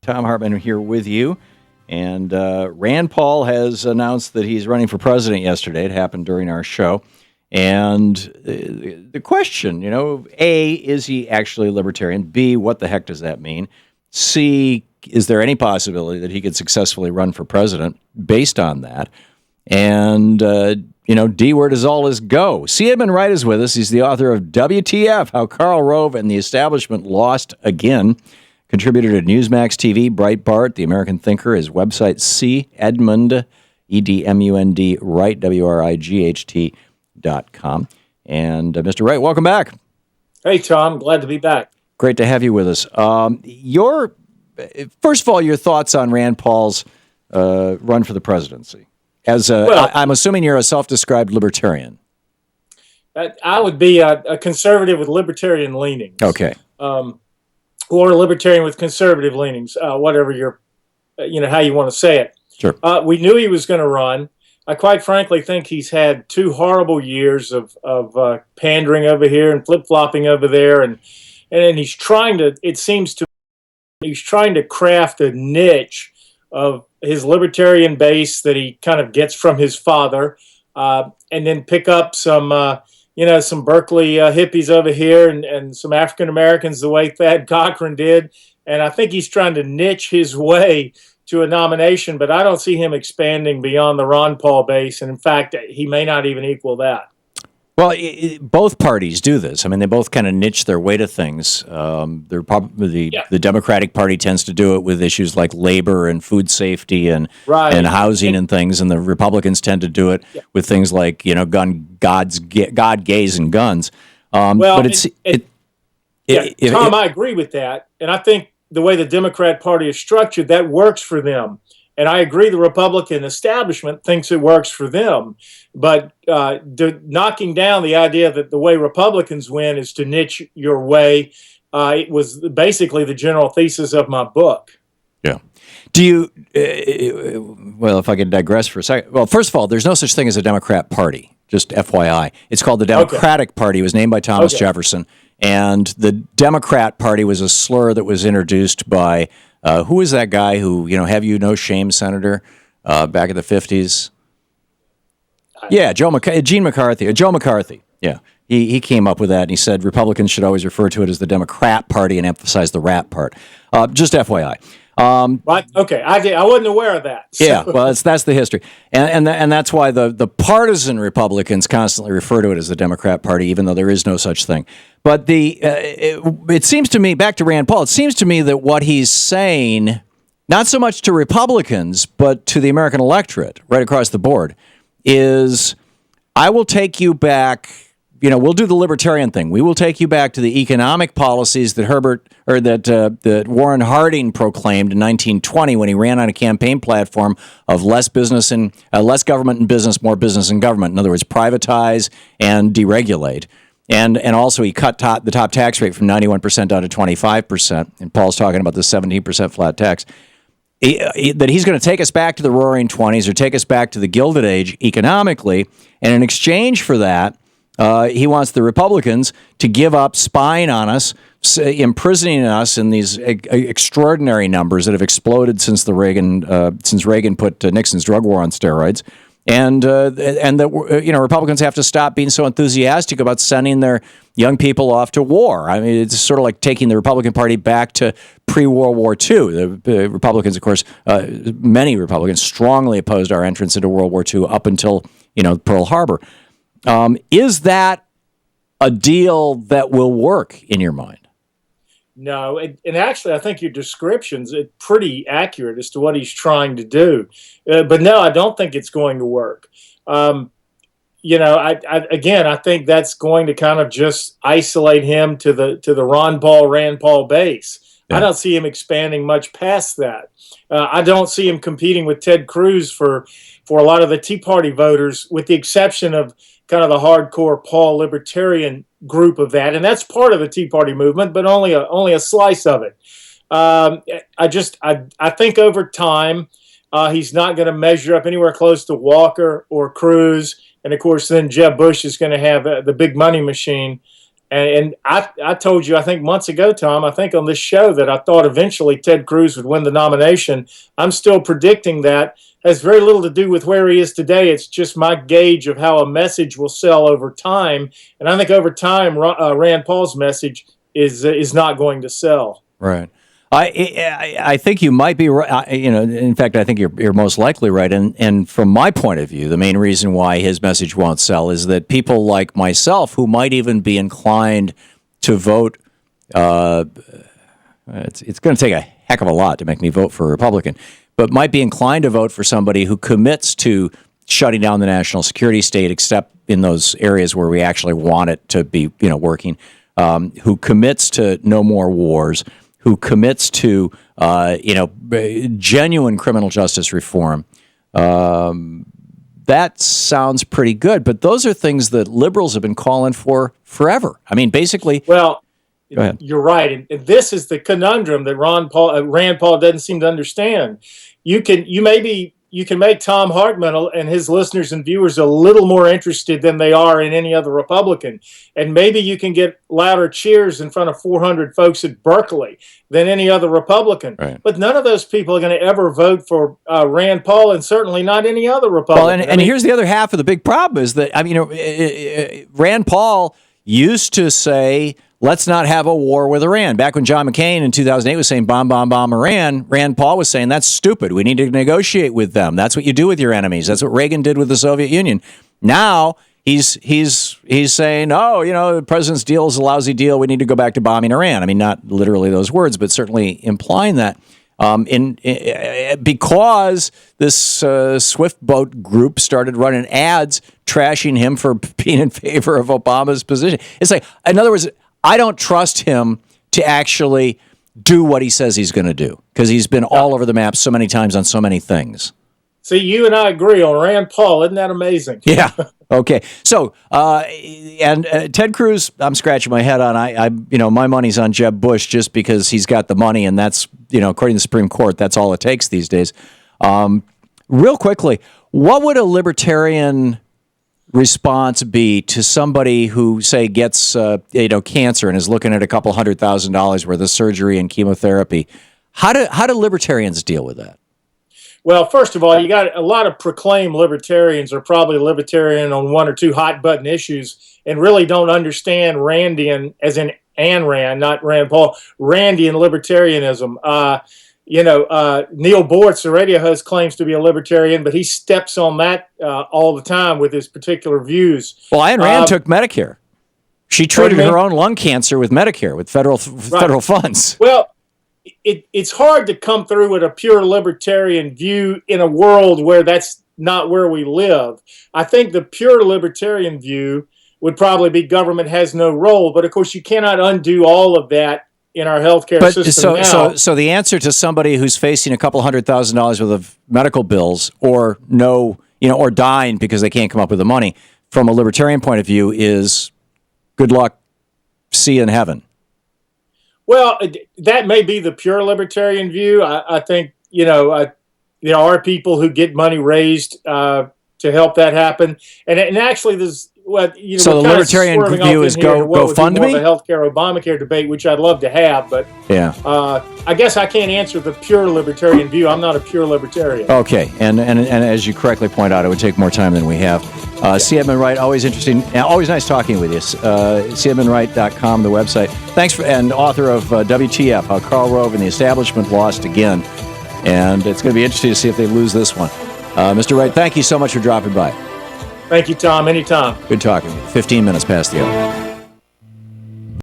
Thom Hartmann here with you. And Rand Paul has announced that he's running for president yesterday. It happened during our show. And the question, A, is he actually a libertarian? B, what the heck does that mean? C, is there any possibility that he could successfully run for president based on that? And, D, where does all this go? C. Edmund Wright is with us. He's the author of WTF, How Karl Rove and the Establishment Lost Again. Contributor to Newsmax TV, Breitbart, The American Thinker, his website, C. Edmund, E-D-M-U-N-D, Wright, W-R-I-G-H-T.com. And Mr. Wright, welcome back. Hey, Tom. Glad to be back. Great to have you with us. First of all, your thoughts on Rand Paul's run for the presidency. I'm assuming you're a self-described libertarian. I would be a conservative with libertarian leanings. Okay. Or a libertarian with conservative leanings, whatever how you want to say it. Sure. We knew he was going to run. I quite frankly think he's had 2 horrible years of pandering over here and flip-flopping over there, and he's trying to. It seems to he's trying to craft a niche of his libertarian base that he kind of gets from his father, and then pick up some Berkeley hippies over here and some African Americans the way Thad Cochran did. And I think he's trying to niche his way to a nomination, but I don't see him expanding beyond the Ron Paul base. And in fact, he may not even equal that. Well, both parties do this. I mean, they both kind of niche their way to things. The Democratic Party tends to do it with issues like labor and food safety and housing and things, and the Republicans tend to do it with things like God, gays, and guns. Tom, I agree with that, and I think the way the Democrat Party is structured, that works for them. And I agree the Republican establishment thinks it works for them. But knocking down the idea that the way Republicans win is to niche your way, it was basically the general thesis of my book. Yeah. Do you, well, if I could digress for a second. Well, first of all, there's no such thing as a Democrat Party, just FYI. It's called the Democratic Party. It was named by Thomas Jefferson. And the Democrat Party was a slur that was introduced by... who was that guy who, have you no shame, Senator, back in the 50s? Yeah, Joe McCarthy. Yeah, he came up with that, and he said Republicans should always refer to it as the Democrat Party and emphasize the rat part. Just FYI. Okay, I wasn't aware of that. So. Yeah, well, that's the history, and that's why the partisan Republicans constantly refer to it as the Democrat Party, even though there is no such thing. But it seems to me, back to Rand Paul, it seems to me that what he's saying, not so much to Republicans, but to the American electorate right across the board, is I will take you back. We'll do the libertarian thing. We will take you back to the economic policies that that Warren Harding proclaimed in 1920 when he ran on a campaign platform of less government and business, more business and government. In other words, privatize and deregulate. And also he cut the top tax rate from 91% down to 25%. And Paul's talking about the 17% flat tax. That he's going to take us back to the Roaring '20s or take us back to the Gilded Age economically. And in exchange for that, he wants the Republicans to give up spying on us, imprisoning us in these extraordinary numbers that have exploded since Reagan put Nixon's drug war on steroids, and that Republicans have to stop being so enthusiastic about sending their young people off to war. I mean, it's sort of like taking the Republican Party back to pre-World War II. The Republicans, of course, many Republicans strongly opposed our entrance into World War II up until Pearl Harbor. Is that a deal that will work in your mind? No, and actually, I think your description's pretty accurate as to what he's trying to do. But no, I don't think it's going to work. I think that's going to kind of just isolate him to the Rand Paul base. Yeah. I don't see him expanding much past that. I don't see him competing with Ted Cruz for a lot of the Tea Party voters, with the exception of kind of the hardcore Paul libertarian group of that, and that's part of the Tea Party movement, but only a slice of it. I think over time he's not going to measure up anywhere close to Walker or Cruz, and of course then Jeb Bush is going to have the big money machine, And I told you, I think months ago, Tom, I think on this show, that I thought eventually Ted Cruz would win the nomination. I'm still predicting that. Has very little to do with where he is today. It's just my gauge of how a message will sell over time. And I think over time, Rand Paul's message is not going to sell. Right. I think you might be right. In fact, I think you're most likely right. And from my point of view, the main reason why his message won't sell is that people like myself, who might even be inclined to vote, it's going to take a heck of a lot to make me vote for a Republican, but might be inclined to vote for somebody who commits to shutting down the national security state, except in those areas where we actually want it to be, working. Who commits to no more wars. Who commits to, genuine criminal justice reform. That sounds pretty good, but those are things that liberals have been calling for forever. I mean, basically. Well, go ahead. You're right, and this is the conundrum that Rand Paul doesn't seem to understand. You can make Thom Hartmann and his listeners and viewers a little more interested than they are in any other Republican. And maybe you can get louder cheers in front of 400 folks at Berkeley than any other Republican. Right. But none of those people are going to ever vote for Rand Paul, and certainly not any other Republican. Well, and here's the other half of the big problem is that, Rand Paul used to say, let's not have a war with Iran. Back when John McCain in 2008 was saying bomb, bomb, bomb Iran, Rand Paul was saying that's stupid. We need to negotiate with them. That's what you do with your enemies. That's what Reagan did with the Soviet Union. Now he's saying, the president's deal is a lousy deal. We need to go back to bombing Iran. I mean, not literally those words, but certainly implying that. Because this Swift boat group started running ads trashing him for being in favor of Obama's position. It's like, in other words, I don't trust him to actually do what he says he's going to do, because he's been all over the map so many times on so many things. See, you and I agree on Rand Paul. Isn't that amazing? Yeah. Okay. So, Ted Cruz, I'm scratching my head on. My money's on Jeb Bush just because he's got the money, and that's, according to the Supreme Court, that's all it takes these days. Real quickly, what would a libertarian response be to somebody who, say, gets cancer and is looking at a couple $100,000 worth of surgery and chemotherapy? How do libertarians deal with that? Well, first of all, you got a lot of proclaimed libertarians are probably libertarian on one or two hot button issues and really don't understand Randian, as in Ayn Rand, not Rand Paul, Randian libertarianism. Neil Bortz, the radio host, claims to be a libertarian, but he steps on that all the time with his particular views. Well, Ayn Rand took Medicare. She treated her own lung cancer with Medicare, with federal funds. Well, it's hard to come through with a pure libertarian view in a world where that's not where we live. I think the pure libertarian view would probably be government has no role, but of course you cannot undo all of that in our healthcare system now. So the answer to somebody who's facing a couple $100,000 worth of medical bills, or or dying because they can't come up with the money, from a libertarian point of view, is good luck, see you in heaven. Well, that may be the pure libertarian view. I think there are people who get money raised to help that happen, and actually there's. So the libertarian view is go fund me? The healthcare Obamacare debate, which I'd love to have, but yeah, I guess I can't answer the pure libertarian view. I'm not a pure libertarian. Okay, and as you correctly point out, it would take more time than we have. C. Edmund Wright, always interesting, always nice talking with you. CEdmundWright.com, the website. Thanks and author of WTF: How Karl Rove and the Establishment Lost Again, and it's going to be interesting to see if they lose this one. Mr. Wright, thank you so much for dropping by. Thank you, Tom. Anytime. Good talking. 15 minutes past the hour.